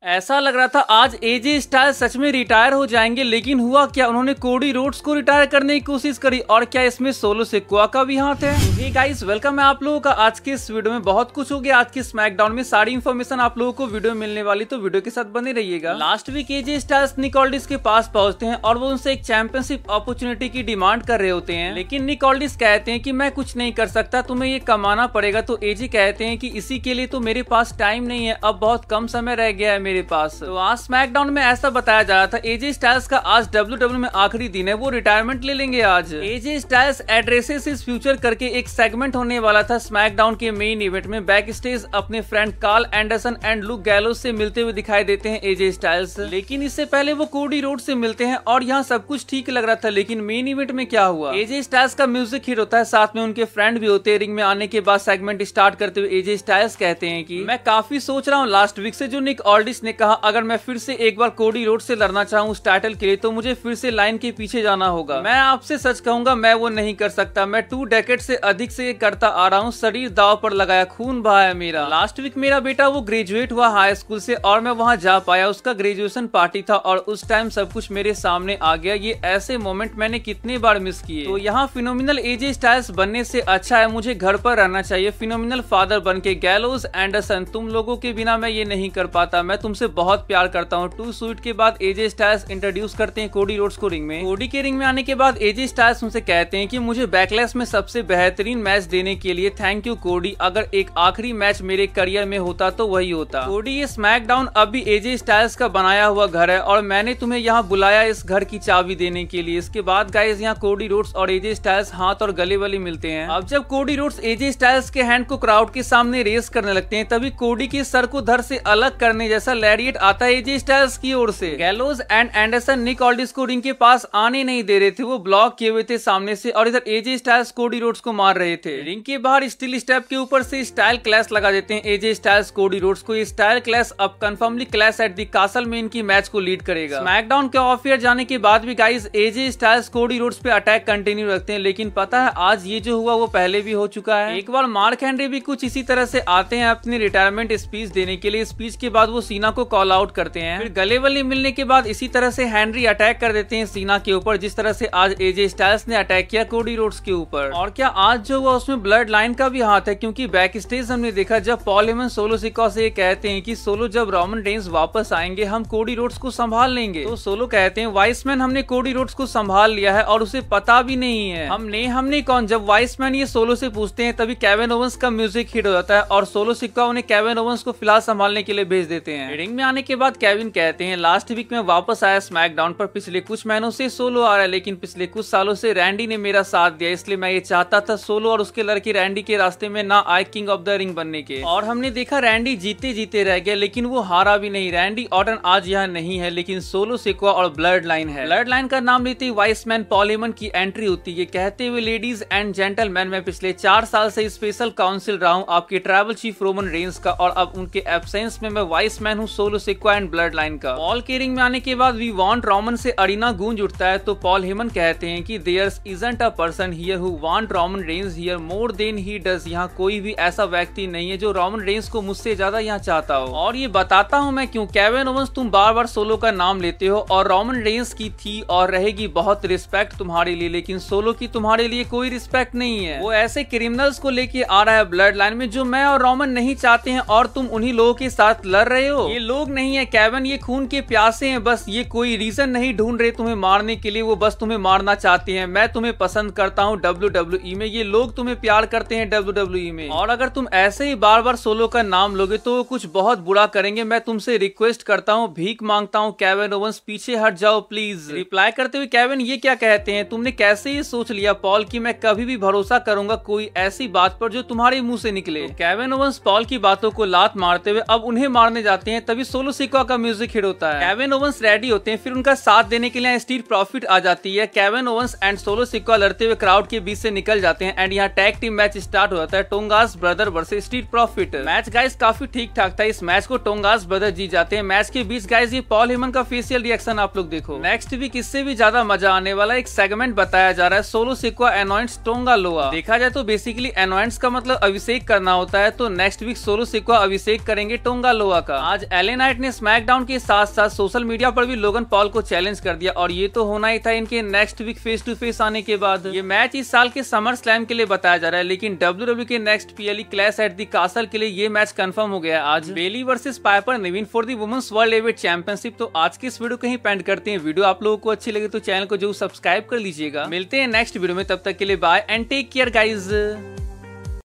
ऐसा लग रहा था आज एजे स्टाइल्स सच में रिटायर हो जाएंगे, लेकिन हुआ क्या, उन्होंने कोडी रोड्स को रिटायर करने की कोशिश करी। और क्या इसमें सोलो सिक्वा का भी हाथ है? हे गाइस, वेलकम है आप लोगों का आज के इस वीडियो में। बहुत कुछ हो गया आज के स्मैकडाउन में, सारी इन्फॉर्मेशन आप लोगों को वीडियो में मिलने वाली, तो वीडियो के साथ बने रहिएगा। लास्ट वीक एजे स्टाइल्स निक ऑल्डिस के पास पहुंचते हैं और वो उनसे एक चैंपियनशिप अपॉर्चुनिटी की डिमांड कर रहे होते हैं, लेकिन निक ऑल्डिस कहते हैं कि मैं कुछ नहीं कर सकता, तुम्हें ये कमाना पड़ेगा। तो एजे कहते हैं कि इसी के लिए तो मेरे पास टाइम नहीं है, अब बहुत कम समय रह गया है मेरे पास। तो आज स्मैकडाउन में ऐसा बताया जा रहा था एजे स्टाइल्स का आज WWE में आखिरी दिन है, वो रिटायरमेंट ले लेंगे आज। एजे स्टाइल्स एड्रेसेस इस फ्यूचर करके एक सेगमेंट होने वाला था स्मैकडाउन के मेन इवेंट में। बैक स्टेज अपने friend Karl Anderson and Luke Gallows से मिलते हुए दिखाई देते हैं एजे स्टाइल्स, लेकिन इससे पहले वो कोडी रोड से मिलते हैं और यहाँ सब कुछ ठीक लग रहा था। लेकिन मेन इवेंट में क्या हुआ, एजे स्टाइल्स का म्यूजिक हिट होता है, साथ में उनके फ्रेंड भी होते हैं। रिंग में आने के बाद सेगमेंट स्टार्ट करते हुए एजे स्टाइल्स कहते हैं कि मैं काफी सोच रहा हूँ लास्ट वीक से जो निक ऑल्डिस ने कहा, अगर मैं फिर से एक बार कोडी रोड से लड़ना चाहूँ उस टाइटल के लिए, तो मुझे फिर से लाइन के पीछे जाना होगा। मैं आपसे सच कहूंगा, मैं वो नहीं कर सकता। मैं 2 डेकेड से अधिक से करता आ रहा हूँ, शरीर दाव पर लगाया, खून बहाया मेरा। लास्ट वीक मेरा बेटा वो ग्रेजुएट हुआ हाई स्कूल से और मैं वहाँ जा पाया, उसका ग्रेजुएशन पार्टी था और उस टाइम सब कुछ मेरे सामने आ गया। ये ऐसे मोमेंट मैंने कितने बार मिस किए। तो यहाँ फिनोमिनल एजे स्टाइल्स बनने से अच्छा है मुझे घर पर रहना चाहिए, फिनोमिनल फादर बन के। गैलोस एंडरसन, तुम लोगों के बिना मैं ये नहीं कर पाता, मैं तुमसे बहुत प्यार करता हूँ। 2 स्वीट के बाद एजे स्टाइल्स इंट्रोड्यूस करते हैं कोडी रोड्स को रिंग में। कोडी के रिंग में आने के बाद एजे स्टाइल्स उनसे कहते हैं कि मुझे बैकलैश में सबसे बेहतरीन मैच देने के लिए थैंक यू कोडी, अगर एक आखिरी मैच मेरे करियर में होता तो वही होता। कोडी, ये स्मैकडाउन अब भी एजे स्टाइल्स का बनाया हुआ घर है और मैंने तुम्हें यहाँ बुलाया इस घर की चाबी देने के लिए। इसके बाद गाइस यहाँ कोडी रोड्स और एजे स्टाइल्स हाथ और गले वाली मिलते हैं। अब जब कोडी रोड्स एजे स्टाइल्स के हैंड को क्राउड के सामने रेस करने लगते हैं, तभी कोडी के सर को धड़ से अलग करने जैसा लैरिएट आता है एजे स्टाइल्स की ओर से। गैलोस एंड एंडरसन निक ऑल्डिस को रिंग के पास आने नहीं दे रहे थे, वो ब्लॉक किए हुए थे सामने से, और इधर एजे स्टाइल्स कोडी रोड्स को मार रहे थे। रिंग के बाहर स्टील स्टेप के ऊपर से स्टाइल क्लैश लगा देते हैं एजे स्टाइल्स कोडी रोड्स को। ये स्टाइल क्लैश अब कंफर्मली क्लैश एट द कासल में इनकी मैच को लीड करेगा। स्मैकडाउन के ऑफ एयर जाने के बाद भी guys AJ Styles Cody Rhodes पे अटैक कंटिन्यू रखते हैं, लेकिन पता है आज ये जो हुआ वो पहले भी हो चुका है। एक बार मार्क हेनरी भी कुछ इसी तरह से आते हैं अपनी रिटायरमेंट स्पीच देने के लिए। स्पीच के बाद वो सीना को कॉल आउट करते हैं, फिर गले वले मिलने के बाद इसी तरह से हेनरी अटैक कर देते हैं सीना के ऊपर, जिस तरह से आज एजे स्टाइल्स ने अटैक किया कोडी रोड्स के ऊपर। और क्या आज जो हुआ उसमें ब्लड लाइन का भी हाथ है, क्योंकि बैक स्टेज हमने देखा जब पॉल हेमन सोलो सिक्वा से कहते हैं कि सोलो जब रोमन रेंस वापस आएंगे हम कोडी रोड्स को संभाल लेंगे, तो सोलो कहते हैं वाइसमैन हमने कोडी रोड्स को संभाल लिया है और उसे पता भी नहीं है। हमने कौन? जब वाइसमैन ये सोलो से पूछते हैं तभी केविन ओवेंस का म्यूजिक हिट हो जाता है और सोलो सिक्वा उन्हें केविन ओवेंस को फिलहाल संभालने के लिए भेज देते हैं। रिंग में आने के बाद केविन कहते हैं लास्ट वीक में वापस आया स्मैकडाउन पर, पिछले कुछ महीनों से सोलो आ रहा है, लेकिन पिछले कुछ सालों से रैंडी ने मेरा साथ दिया, इसलिए मैं ये चाहता था सोलो और उसके लड़के रैंडी के रास्ते में ना आए किंग ऑफ द रिंग बनने के। और हमने देखा रैंडी जीते जीते रह गया, लेकिन वो हारा भी नहीं। रैंडी ऑर्टन आज यहाँ नहीं है, लेकिन सोलो सिक्वा और ब्लड लाइन है। ब्लड लाइन का नाम लेते ही वाइसमैन पॉल हेमन की एंट्री होती है, कहते हुए लेडीज एंड जेंटलमैन, मैं पिछले 4 साल से स्पेशल काउंसिल रहा हूँ आपके ट्राइबल चीफ रोमन रेंस का, और अब उनके एब्सेंस में मैं वाइसमैन हूँ Solo Sikoa and bloodline का। पॉल के रिंग में आने के बाद वी वांट रोमन से अरीना गूंज उठता है, तो पॉल हेमन कहते हैं कि there's isn't a person here who want Roman Reigns here more than he does, यहाँ कोई भी ऐसा व्यक्ति नहीं है जो रोमन रेंस को मुझसे ज्यादा यहाँ चाहता हो। और ये बताता हूँ मैं क्यों। केविन ओवेंस, तुम बार बार सोलो का नाम लेते हो और रोमन रेंस की थी और रहेगी बहुत रिस्पेक्ट तुम्हारे लिए, लेकिन सोलो की तुम्हारे लिए कोई रिस्पेक्ट नहीं है। वो ऐसे क्रिमिनल्स को लेके आ रहा है ब्लड लाइन में जो मैं और रोमन नहीं चाहते हैं, और तुम उन्हीं लोगों के साथ लड़ रहे हो। ये लोग नहीं है केविन, ये खून के प्यासे हैं, बस ये कोई रीजन नहीं ढूंढ रहे तुम्हें मारने के लिए, वो बस तुम्हें मारना चाहते हैं। मैं तुम्हें पसंद करता हूँ WWE में, ये लोग तुम्हें प्यार करते हैं WWE में, और अगर तुम ऐसे ही बार बार सोलो का नाम लोगे तो कुछ बहुत बुरा करेंगे। मैं तुमसे रिक्वेस्ट करता हूँ, भीख मांगता हूँ केविन ओवेंस, पीछे हट जाओ प्लीज। रिप्लाई करते हुए केविन ये क्या कहते हैं, तुमने कैसे ये सोच लिया पॉल कि मैं कभी भी भरोसा करूंगा कोई ऐसी बात पर जो तुम्हारे मुंह से निकले। केविन ओवेंस पॉल की बातों को लात मारते हुए अब उन्हें मारने जाते हैं, तभी सोलो सिक्वा का म्यूजिक हिट होता है। केविन ओवेंस रेडी होते हैं, फिर उनका साथ देने के लिए स्ट्रीट प्रॉफिट आ जाती है। केविन ओवेंस एंड सोलो सिक्वा लड़ते हुए क्राउड के बीच से निकल जाते हैं एंड यहाँ टैग टीम मैच स्टार्ट हो जाता है, Tonga's brother versus street profit. Match guys काफी ठीक ठाक था, इस मैच को टोंगास ब्रदर जीत जाते हैं। मैच के बीच गाइस ये पॉल हेमन का फेशियल रिएक्शन आप लोग देखो। नेक्स्ट वीक इससे भी ज्यादा मजा आने वाला एक सेगमेंट बताया जा रहा है, सोलो सिक्वा एनॉइंट्स टोंगा लोआ। देखा जाए तो बेसिकली एनॉइंट्स का मतलब अभिषेक करना होता है, तो नेक्स्ट वीक सोलो सिक्वा अभिषेक करेंगे टोंगा लोआ का। आज एले नाइट ने स्मैकडाउन के साथ साथ सोशल मीडिया पर भी लोगन पॉल को चैलेंज कर दिया और ये तो होना ही था इनके next week face to face आने के बाद। ये मैच इस साल के समर स्लैम के लिए बताया जा रहा है, लेकिन WWE के next PLE clash at the castle के लिए ये मैच कंफर्म हो गया है आज। Bayley versus Piper Niven for the women's world heavyweight championship. तो आज की इस वीडियो को ही पेंड करते हैं। वीडियो आप लोगों को अच्छी लगे तो चैनल को जरूर सब्सक्राइब कर लीजिएगा। मिलते हैं नेक्स्ट वीडियो में, तब तक के लिए bye and take care guys.